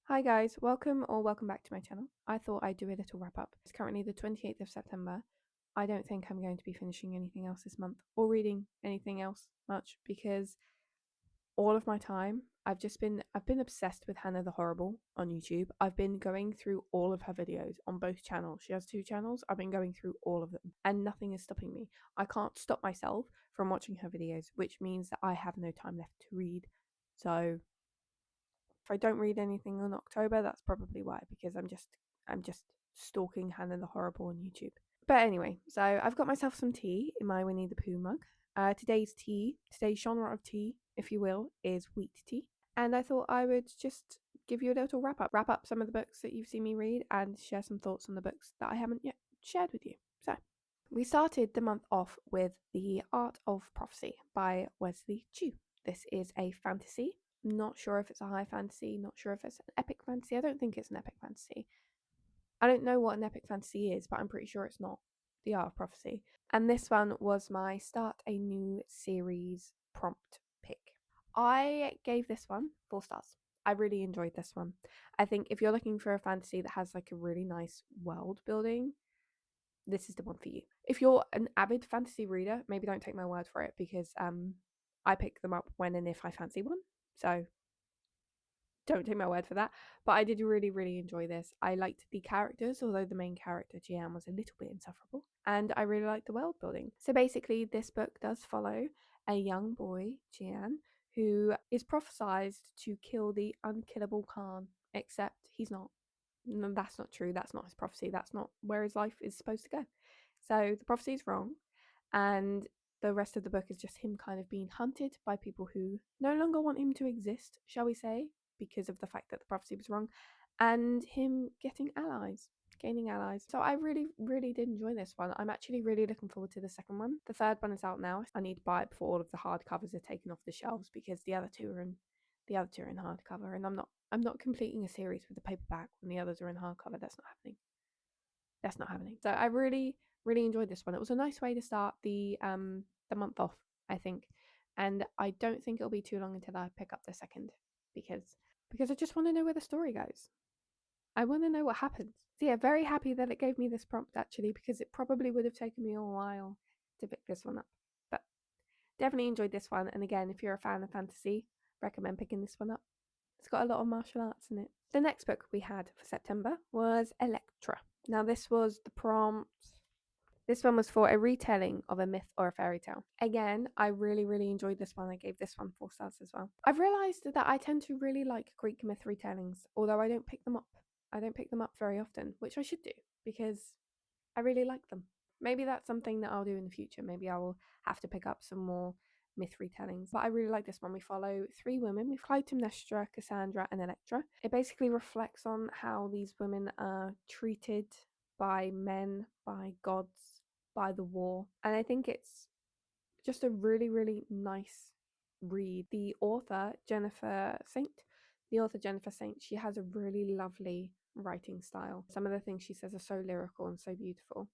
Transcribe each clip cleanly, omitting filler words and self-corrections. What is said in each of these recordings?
Hi guys, welcome back to my channel. I thought I'd do a little wrap up. It's currently the 28th of September. I don't think I'm going to be finishing anything else this month or reading anything else much because all of my time I've been obsessed with Hannah the Horrible on YouTube. I've been going through all of her videos on both channels. She has two channels. I've been going through all of them and nothing is stopping me. I can't stop myself from watching her videos, which means that I have no time left to read. So if I don't read anything in October, that's probably why, because I'm just stalking Hannah the Horrible on YouTube. But anyway, so I've got myself some tea in my Winnie the Pooh mug. Today's genre of tea, if you will, is wheat tea. And I thought I would just give you a little wrap up some of the books that you've seen me read and share some thoughts on the books that I haven't yet shared with you. So, we started the month off with The Art of Prophecy by Wesley Chu. This is a fantasy. Not sure if it's a high fantasy, not sure if it's an epic fantasy. I don't think it's an epic fantasy. I don't know what an epic fantasy is, but I'm pretty sure it's not The Art of Prophecy. And this one was my start a new series prompt pick. I gave this one 4 stars. I really enjoyed this one. I think if you're looking for a fantasy that has like a really nice world building, this is the one for you. If you're an avid fantasy reader, maybe don't take my word for it because I pick them up when and if I fancy one. So don't take my word for that. But I did really, really enjoy this. I liked the characters, although the main character, Jian, was a little bit insufferable. And I really liked the world building. So basically, this book does follow a young boy, Jian, who is prophesized to kill the unkillable Khan, except he's not. No, that's not true. That's not his prophecy. That's not where his life is supposed to go. So the prophecy is wrong. And the rest of the book is just him kind of being hunted by people who no longer want him to exist, shall we say, because of the fact that the prophecy was wrong, and him getting allies, gaining allies. So I really, really did enjoy this one. I'm actually really looking forward to the second one. The third one is out now. I need to buy it before all of the hardcovers are taken off the shelves because the other two are in hardcover, and I'm not completing a series with the paperback when the others are in hardcover. That's not happening. That's not happening. So I really, really enjoyed this one. It was a nice way to start the month off, I think. And I don't think it'll be too long until I pick up the second because I just want to know where the story goes. I want to know what happens. So yeah, very happy that it gave me this prompt actually, because it probably would have taken me a while to pick this one up. But definitely enjoyed this one. And again, if you're a fan of fantasy, recommend picking this one up. It's got a lot of martial arts in it. The next book we had for September was Electra. Now, this was the prompt. This one was for a retelling of a myth or a fairy tale. Again, I really, really enjoyed this one. I gave this one 4 stars as well. I've realised that I tend to really like Greek myth retellings, although I don't pick them up. I don't pick them up very often, which I should do because I really like them. Maybe that's something that I'll do in the future. Maybe I will have to pick up some more myth retellings. But I really like this one. We follow 3 women. We've Clytemnestra, Cassandra, and Electra. It basically reflects on how these women are treated by men, by gods, by the war. And I think it's just a really, really nice read. The author, Jennifer Saint, she has a really lovely writing style. Some of the things she says are so lyrical and so beautiful.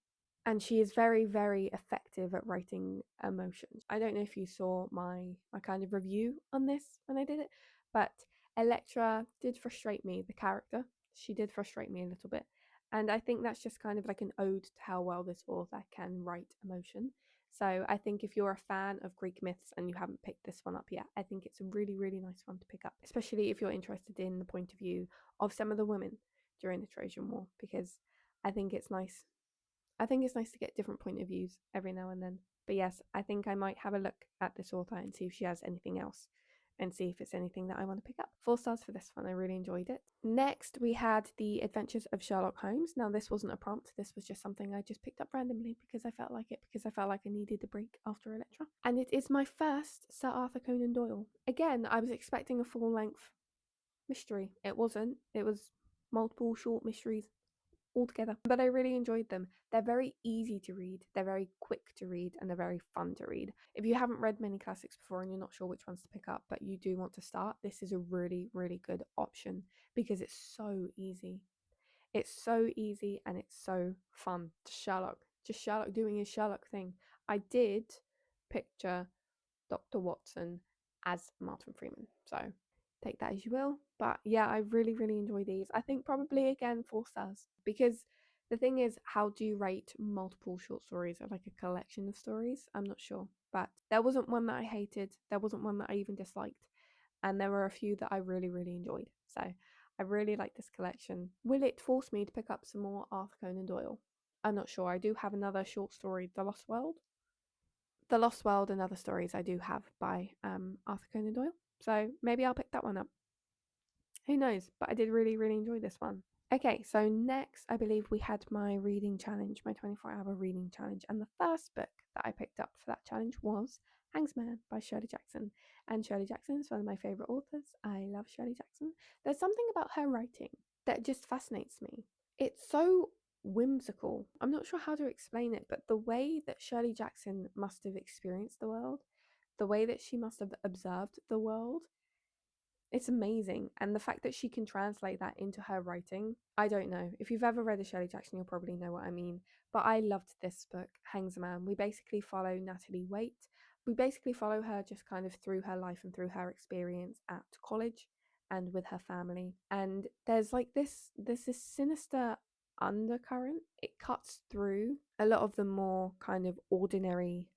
And she is very, very effective at writing emotions. I don't know if you saw my kind of review on this when I did it, but Electra did frustrate me, the character. She did frustrate me a little bit. And I think that's just kind of like an ode to how well this author can write emotion. So I think if you're a fan of Greek myths and you haven't picked this one up yet, I think it's a really, really nice one to pick up, especially if you're interested in the point of view of some of the women during the Trojan War, because I think it's nice. I think it's nice to get different point of views every now and then. But yes, I think I might have a look at this author and see if she has anything else and see if it's anything that I want to pick up. 4 stars for this one. I really enjoyed it. Next, we had The Adventures of Sherlock Holmes. Now, this wasn't a prompt. This was just something I just picked up randomly because I felt like it, because I felt like I needed a break after Electra. And it is my first Sir Arthur Conan Doyle. Again, I was expecting a full-length mystery. It wasn't. It was multiple short mysteries altogether. But I really enjoyed them. They're very easy to read, they're very quick to read, and they're very fun to read. If you haven't read many classics before and you're not sure which ones to pick up, but you do want to start, this is a really, really good option because it's so easy. It's so easy and it's so fun. Just Sherlock doing his Sherlock thing. I did picture Dr. Watson as Martin Freeman. So take that as you will. But yeah, I really, really enjoy these. I think probably again 4 stars, because the thing is, how do you rate multiple short stories or like a collection of stories? I'm not sure. But there wasn't one that I hated, there wasn't one that I even disliked, and there were a few that I really, really enjoyed. So I really like this collection. Will it force me to pick up some more Arthur Conan Doyle? I'm not sure. I do have another short story, The Lost World. The Lost World and Other Stories I do have by Arthur Conan Doyle. So maybe I'll pick that one up. Who knows? But I did really, really enjoy this one. Okay, so next I believe we had my reading challenge, my 24-hour reading challenge. And the first book that I picked up for that challenge was Hangsman by Shirley Jackson. And Shirley Jackson is one of my favourite authors. I love Shirley Jackson. There's something about her writing that just fascinates me. It's so whimsical. I'm not sure how to explain it, but the way that Shirley Jackson must have experienced the world, the way that she must have observed the world, it's amazing. And the fact that she can translate that into her writing, I don't know. If you've ever read a Shirley Jackson, you'll probably know what I mean. But I loved this book, Hangs a Man. We basically follow Natalie Waite. We basically follow her just kind of through her life and through her experience at college and with her family. And there's like this sinister undercurrent. It cuts through a lot of the more kind of ordinary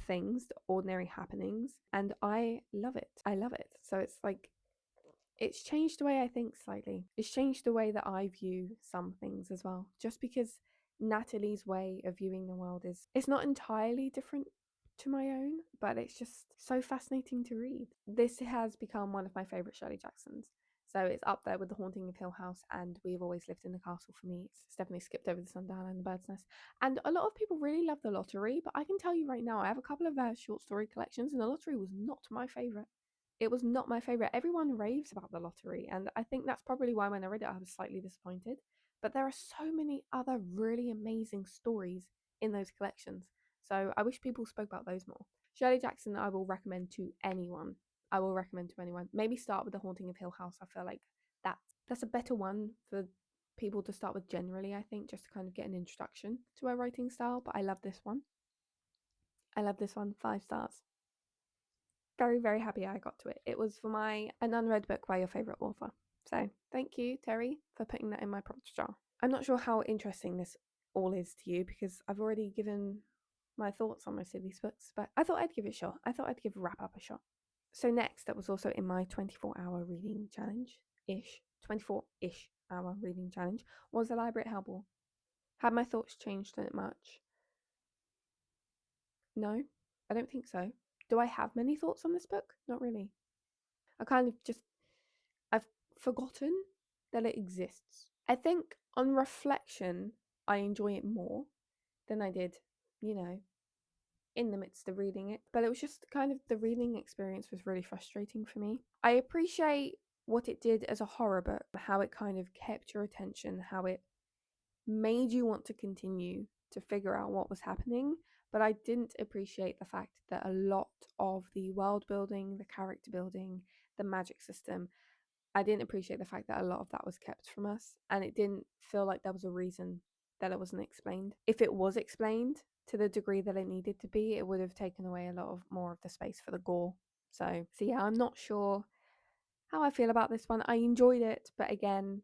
things, the ordinary happenings, and I love it. I love it. So it's like it's changed the way I think slightly. It's changed the way that I view some things as well. Just because Natalie's way of viewing the world is it's not entirely different to my own, but it's just so fascinating to read. This has become one of my favourite Shirley Jacksons. So it's up there with The Haunting of Hill House and We've Always Lived in the Castle for me. It's definitely skipped over The Sundown and The Bird's Nest. And a lot of people really love The Lottery, but I can tell you right now, I have a couple of short story collections and The Lottery was not my favourite. It was not my favorite. Everyone raves about The Lottery, and I think that's probably why when I read it, I was slightly disappointed. But there are so many other really amazing stories in those collections. So I wish people spoke about those more. Shirley Jackson, I will recommend to anyone. I will recommend to anyone. Maybe start with The Haunting of Hill House. I feel like that's a better one for people to start with generally, I think, just to kind of get an introduction to her writing style. But I love this one. I love this one. 5 stars. Very, very happy I got to it. It was for an unread book by your favourite author. So thank you, Terry, for putting that in my prompt jar. I'm not sure how interesting this all is to you because I've already given my thoughts on most of these books, but I thought I'd give it a shot. I thought I'd give Wrap Up a shot. So next, that was also in my 24-hour reading challenge-ish, 24-ish hour reading challenge, was The Library at Hellball. Had my thoughts changed on it much? No, I don't think so. Do I have many thoughts on this book? Not really. I kind of just I've forgotten that it exists. I think on reflection, I enjoy it more than I did, you know, in the midst of reading it. But it was just kind of the reading experience was really frustrating for me. I appreciate what it did as a horror book, how it kind of kept your attention, how it made you want to continue to figure out what was happening. But I didn't appreciate the fact that a lot of the world building, the character building, the magic system, I didn't appreciate the fact that a lot of that was kept from us, and it didn't feel like there was a reason that it wasn't explained. If it was explained to the degree that it needed to be, it would have taken away a lot of more of the space for the gore. So yeah, I'm not sure how I feel about this one. I enjoyed it, but again,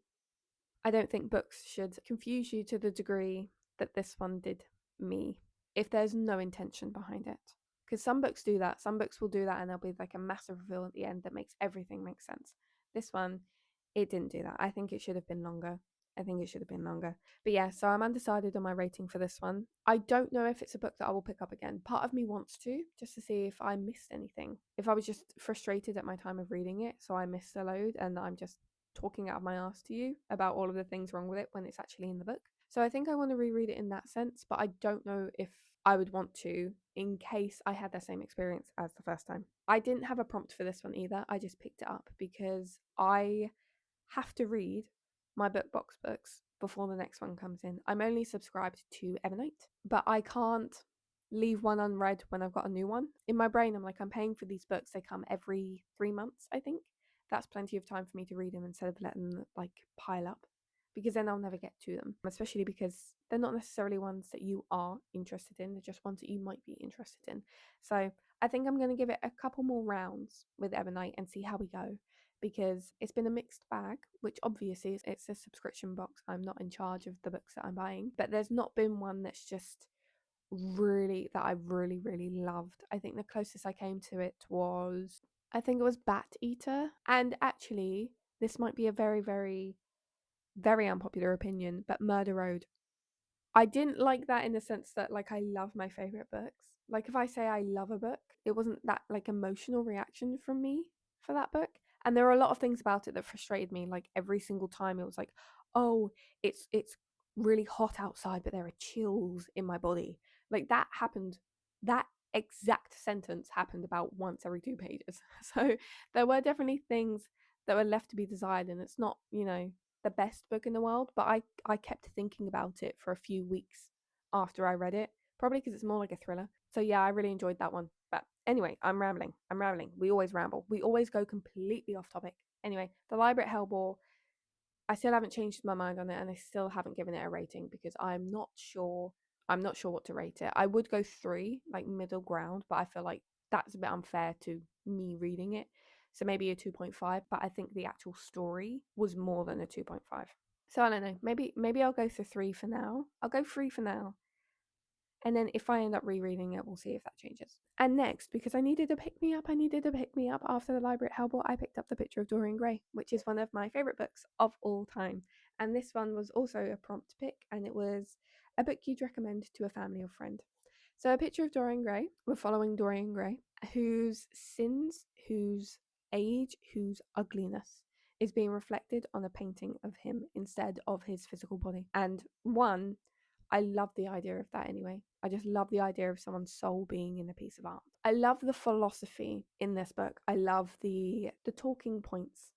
I don't think books should confuse you to the degree that this one did me if there's no intention behind it. Because some books do that. Some books will do that and there'll be like a massive reveal at the end that makes everything make sense. This one, it didn't do that. I think it should have been longer. I think it should have been longer. But yeah, so I'm undecided on my rating for this one. I don't know if it's a book that I will pick up again. Part of me wants to, just to see if I missed anything. If I was just frustrated at my time of reading it, so I missed a load and I'm just talking out of my ass to you about all of the things wrong with it when it's actually in the book. So I think I want to reread it in that sense, but I don't know if I would want to in case I had the same experience as the first time. I didn't have a prompt for this one either. I just picked it up because I have to read my BookBox books before the next one comes in. I'm only subscribed to Evernote, but I can't leave one unread when I've got a new one. In my brain, I'm like, I'm paying for these books. They come every 3 months, I think. That's plenty of time for me to read them instead of letting them like pile up, because then I'll never get to them, especially because they're not necessarily ones that you are interested in. They're just ones that you might be interested in. So I think I'm going to give it a couple more rounds with Evernight and see how we go, because it's been a mixed bag, which obviously it's a subscription box. I'm not in charge of the books that I'm buying, but there's not been one that's just really that I really, really loved. I think the closest I came to it was, I think it was Bat Eater. And actually, this might be a very, very, very unpopular opinion, but Murder Road. I didn't like that in the sense that like I love my favorite books. Like if I say I love a book, it wasn't that like emotional reaction from me for that book. And there are a lot of things about it that frustrated me. Like every single time it was like, oh, it's really hot outside, but there are chills in my body. Like that happened. That exact sentence happened about once every 2 pages. So there were definitely things that were left to be desired, and it's not, the best book in the world, but I kept thinking about it for a few weeks after I read it, probably because it's more like a thriller. So yeah, I really enjoyed that one. But anyway, I'm rambling. We always ramble. We always go completely off topic. Anyway, The Library at Hellbore, I still haven't changed my mind on it, and I still haven't given it a rating because I'm not sure. I'm not sure what to rate it. I would go 3, like middle ground, but I feel like that's a bit unfair to me reading it. So maybe a 2.5, but I think the actual story was more than a 2.5. So I don't know. Maybe I'll go for 3 for now. I'll go 3 for now. And then if I end up rereading it, we'll see if that changes. And next, because I needed a pick me up after The Library at Hellbore, I picked up The Picture of Dorian Gray, which is one of my favourite books of all time. And this one was also a prompt pick, and it was a book you'd recommend to a family or friend. So, A Picture of Dorian Gray, we're following Dorian Gray, whose sins, whose age, whose ugliness is being reflected on a painting of him instead of his physical body. And one, I love the idea of that anyway. I just love the idea of someone's soul being in a piece of art. I love the philosophy in this book. I love the talking points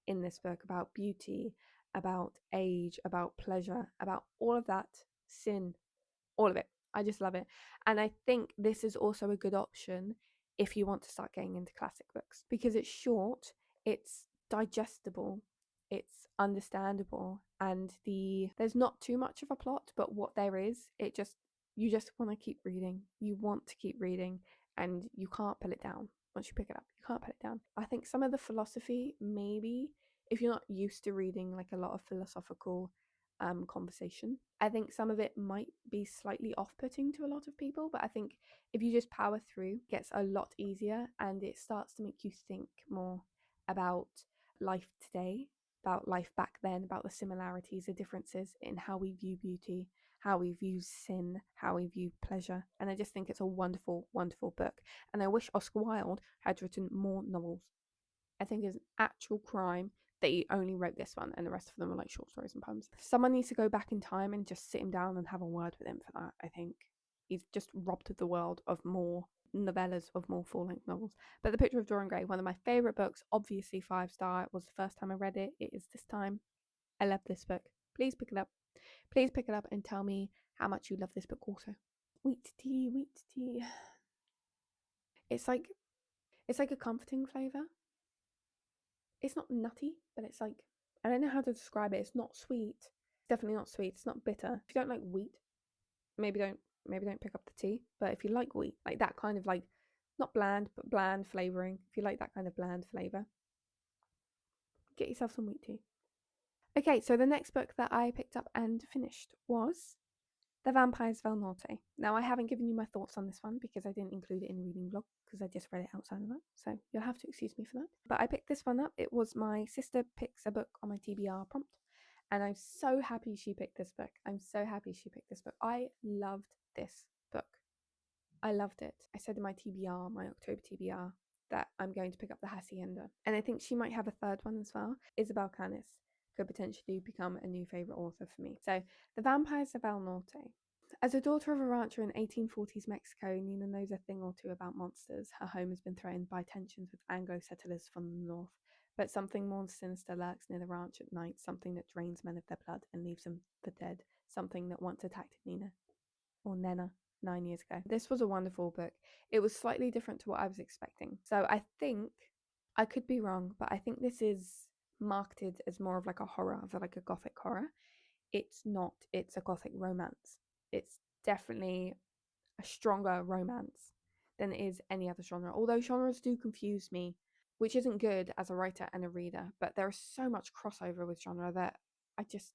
in this book about beauty, about age, about pleasure, about all of that, sin, all of it. I just love it. And I think this is also a good option if you want to start getting into classic books because it's short, it's digestible, it's understandable, and there's not too much of a plot, but what there is, you just want to keep reading. You want to keep reading and you can't put it down. Once you pick it up, you can't put it down. I think some of the philosophy, maybe if you're not used to reading like a lot of philosophical conversation, I think some of it might be slightly off-putting to a lot of people, but I think if you just power through, it gets a lot easier and it starts to make you think more about life today, about life back then, about the similarities, the differences in how we view beauty, how we view sin, how we view pleasure. And I just think it's a wonderful, wonderful book. And I wish Oscar Wilde had written more novels. I think it's an actual crime that he only wrote this one and the rest of them are like short stories and poems. Someone needs to go back in time and just sit him down and have a word with him for that, I think. He's just robbed the world of more novellas, of more full-length novels. But The Picture of Dorian Gray, one of my favourite books, obviously 5-star. It was the first time I read it. It is this time. I love this book. Please pick it up. Please pick it up and tell me how much you love this book also. Wheat tea, wheat tea. It's like a comforting flavour. It's not nutty, but it's like, I don't know how to describe it. It's not sweet. It's definitely not sweet. It's not bitter. If you don't like wheat, maybe don't pick up the tea. But if you like wheat, like that kind of like not bland, but bland flavoring. If you like that kind of bland flavor, get yourself some wheat tea. Okay, so the next book that I picked up and finished was The Vampires Val Norte. Now, I haven't given you my thoughts on this one because I didn't include it in the reading vlog because I just read it outside of that. So you'll have to excuse me for that. But I picked this one up. It was my sister picks a book on my TBR prompt. And I'm so happy she picked this book. I'm so happy she picked this book. I loved this book. I loved it. I said in my TBR, my October TBR, that I'm going to pick up The Hacienda. And I think she might have a third one as well. Isabel Canis could potentially become a new favourite author for me. So, The Vampires of El Norte. As a daughter of a rancher in 1840s Mexico, Nina knows a thing or two about monsters. Her home has been threatened by tensions with Anglo settlers from the north. But something more sinister lurks near the ranch at night, something that drains men of their blood and leaves them for dead, something that once attacked Nina, or Nena, 9 years ago. This was a wonderful book. It was slightly different to what I was expecting. So I think, I could be wrong, but I think this is marketed as more of like a horror, of like a gothic horror. It's not, it's a gothic romance. It's definitely a stronger romance than it is any other genre. Although genres do confuse me which isn't good as a writer and a reader, but there is so much crossover with genre that I just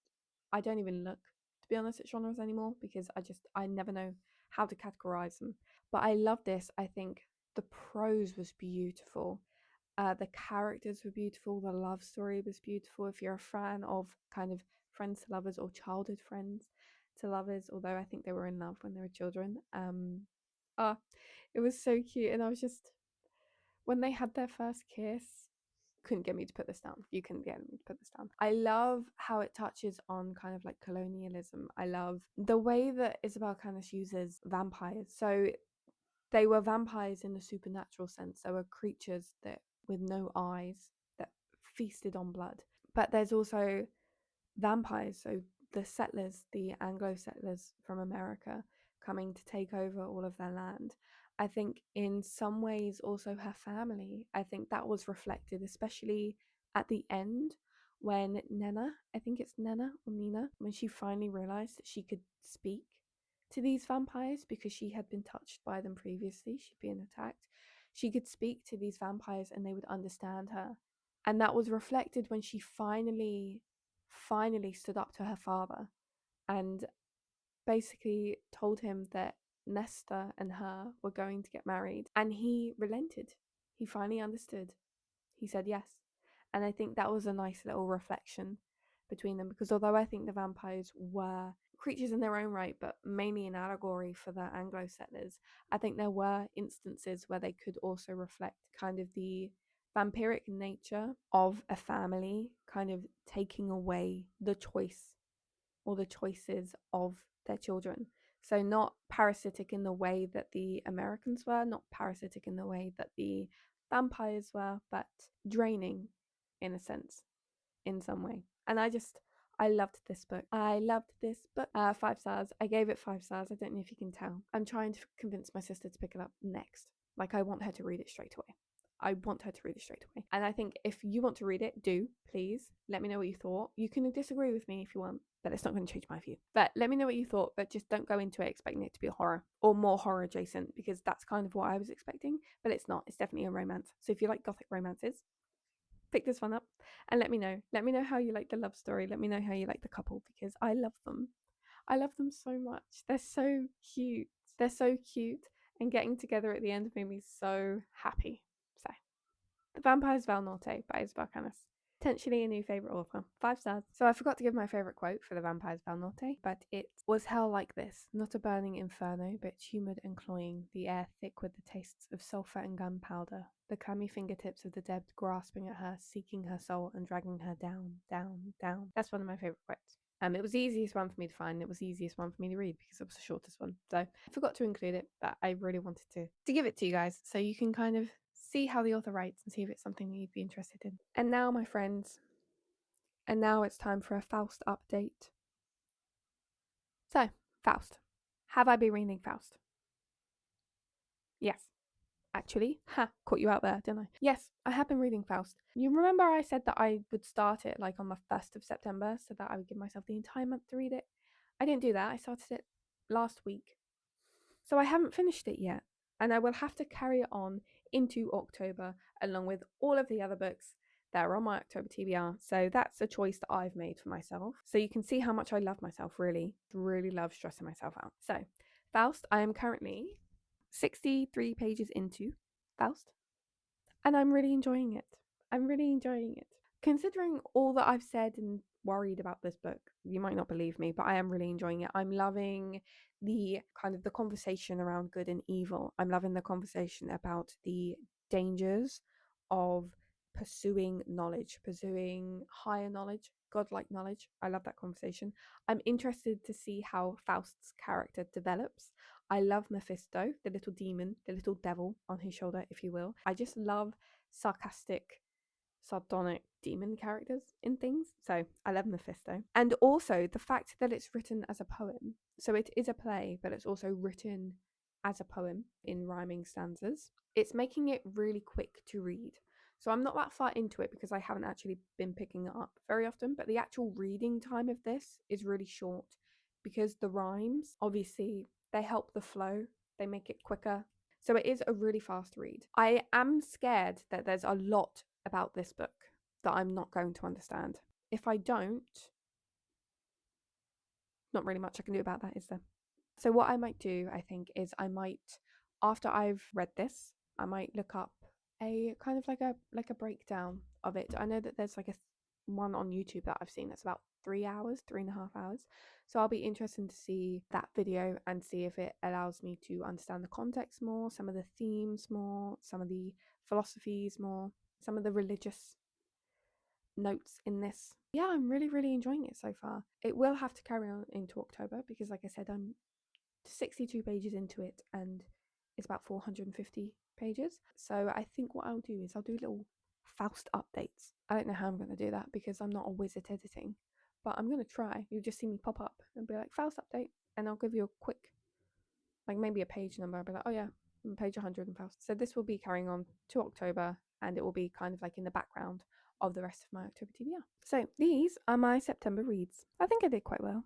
I don't even look, to be honest, at genres anymore because I never know how to categorize them. But I love this. I think the prose was beautiful. The characters were beautiful. The love story was beautiful. If you're a fan of kind of friends to lovers or childhood friends to lovers, although I think they were in love when they were children. Ah, it was so cute, and I was just when they had their first kiss, couldn't get me to put this down. You couldn't get me to put this down. I love how it touches on kind of like colonialism. I love the way that Isabel Canis uses vampires. So they were vampires in the supernatural sense. They were creatures that with no eyes that feasted on blood. But there's also vampires, so the settlers, the Anglo settlers from America coming to take over all of their land. I think in some ways also her family. I think that was reflected, especially at the end when Nena, I think it's Nena or Nina, when she finally realized that she could speak to these vampires because she had been touched by them previously, she'd been attacked. She could speak to these vampires and they would understand her. And that was reflected when she finally stood up to her father and basically told him that Nesta and her were going to get married. And he relented. He finally understood. He said yes. And I think that was a nice little reflection between them because although I think the vampires were creatures in their own right, but mainly an allegory for the Anglo settlers, I think there were instances where they could also reflect kind of the vampiric nature of a family kind of taking away the choice or the choices of their children. So, not parasitic in the way that the Americans were, not parasitic in the way that the vampires were, but draining in a sense, in some way. And I loved this book. I loved this book. 5 stars. I gave it 5 stars. I don't know if you can tell. I'm trying to convince my sister to pick it up next. Like, I want her to read it straight away. I want her to read it straight away. And I think if you want to read it, do please let me know what you thought. You can disagree with me if you want, but it's not going to change my view. But let me know what you thought, but just don't go into it expecting it to be a horror or more horror adjacent because that's kind of what I was expecting, but it's not. It's definitely a romance. So if you like gothic romances, pick this one up and let me know. Let me know how you like the love story. Let me know how you like the couple because I love them. I love them so much. They're so cute. They're so cute. And getting together at the end made me so happy. So the Vampire's Val Norte by Isabel Canis. Potentially a new favourite author. 5 stars. So I forgot to give my favourite quote for The Vampire's Val Norte, but it was hell like this. Not a burning inferno, but humid and cloying, the air thick with the tastes of sulphur and gunpowder, the clammy fingertips of the dead grasping at her, seeking her soul and dragging her down, down, down. That's one of my favourite quotes. It was the easiest one for me to find. It was the easiest one for me to read because it was the shortest one. So I forgot to include it, but I really wanted to give it to you guys so you can kind of see how the author writes and see if it's something that you'd be interested in. And now, my friends, and now it's time for a Faust update. So, Faust. Have I been reading Faust? Yes. Actually, caught you out there, didn't I? Yes, I have been reading Faust. You remember I said that I would start it like on the 1st of September so that I would give myself the entire month to read it? I didn't do that. I started it last week. So I haven't finished it yet. And I will have to carry it on into October along with all of the other books that are on my October TBR. So that's a choice that I've made for myself. So you can see how much I love myself, really love stressing myself out. So, Faust, I am currently 63 pages into Faust, and I'm really enjoying it. I'm really enjoying it. Considering all that I've said and worried about this book, you might not believe me, but I am really enjoying it. I'm loving the kind of the conversation around good and evil. I'm loving the conversation about the dangers of pursuing knowledge, pursuing higher knowledge, godlike knowledge. I love that conversation. I'm interested to see how Faust's character develops. I love Mephisto, the little demon, the little devil on his shoulder, if you will. I just love sarcastic, sardonic demon characters in things. So I love Mephisto. And also the fact that it's written as a poem. So it is a play, but it's also written as a poem in rhyming stanzas. It's making it really quick to read. So I'm not that far into it because I haven't actually been picking it up very often, but the actual reading time of this is really short because the rhymes, obviously, they help the flow, they make it quicker. So it is a really fast read. I am scared that there's a lot about this book that I'm not going to understand. If I don't, not really much I can do about that, is there? So what I might do, I think, is I might, after I've read this, I might look up a kind of like a breakdown of it. I know that there's like a one on YouTube that I've seen that's about 3 hours, 3.5 hours. So I'll be interested to see that video and see if it allows me to understand the context more, some of the themes more, some of the philosophies more, some of the religious notes in this. Yeah, I'm really, really enjoying it so far. It will have to carry on into October because, like I said, I'm 62 pages into it and it's about 450 pages. So I think what I'll do is I'll do little Faust updates. I don't know how I'm going to do that because I'm not a whiz at editing, but I'm going to try. You'll just see me pop up and be like, Faust update, and I'll give you a quick, like maybe a page number. I'll be like, oh yeah, I'm page 100 in Faust. So this will be carrying on to October and it will be kind of like in the background of the rest of my October TBR. So these are my September reads. I think I did quite well.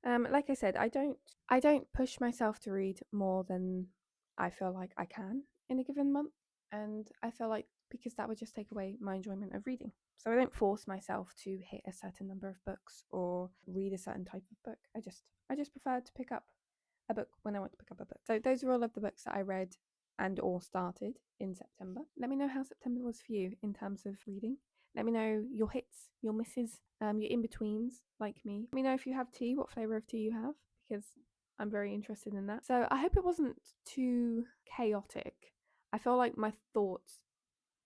Like I said, I don't push myself to read more than I feel like I can in a given month, and I feel like because that would just take away my enjoyment of reading. So I don't force myself to hit a certain number of books or read a certain type of book. I just prefer to pick up a book when I want to pick up a book. So those are all of the books that I read and or started in September. Let me know how September was for you in terms of reading. Let me know your hits, your misses, your in-betweens like me. Let me know if you have tea, what flavour of tea you have, because I'm very interested in that. So I hope it wasn't too chaotic. I feel like my thoughts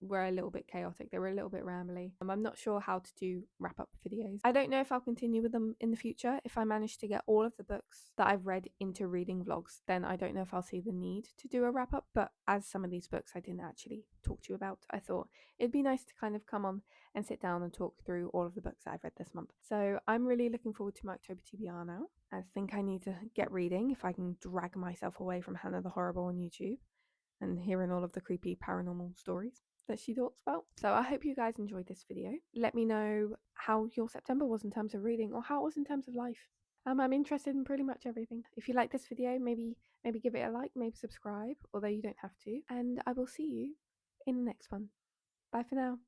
were a little bit chaotic. They were a little bit rambly. I'm not sure how to do wrap up videos. I don't know if I'll continue with them in the future. If I manage to get all of the books that I've read into reading vlogs, then I don't know if I'll see the need to do a wrap up. But as some of these books I didn't actually talk to you about, I thought it'd be nice to kind of come on and sit down and talk through all of the books that I've read this month. So I'm really looking forward to my October TBR now. I think I need to get reading if I can drag myself away from Hannah the Horrible on YouTube and hearing all of the creepy paranormal stories that she talks about. So I hope you guys enjoyed this video. Let me know how your September was in terms of reading or how it was in terms of life. I'm interested in pretty much everything. If you like this video, maybe give it a like, maybe subscribe, although you don't have to. And I will see you in the next one. Bye for now.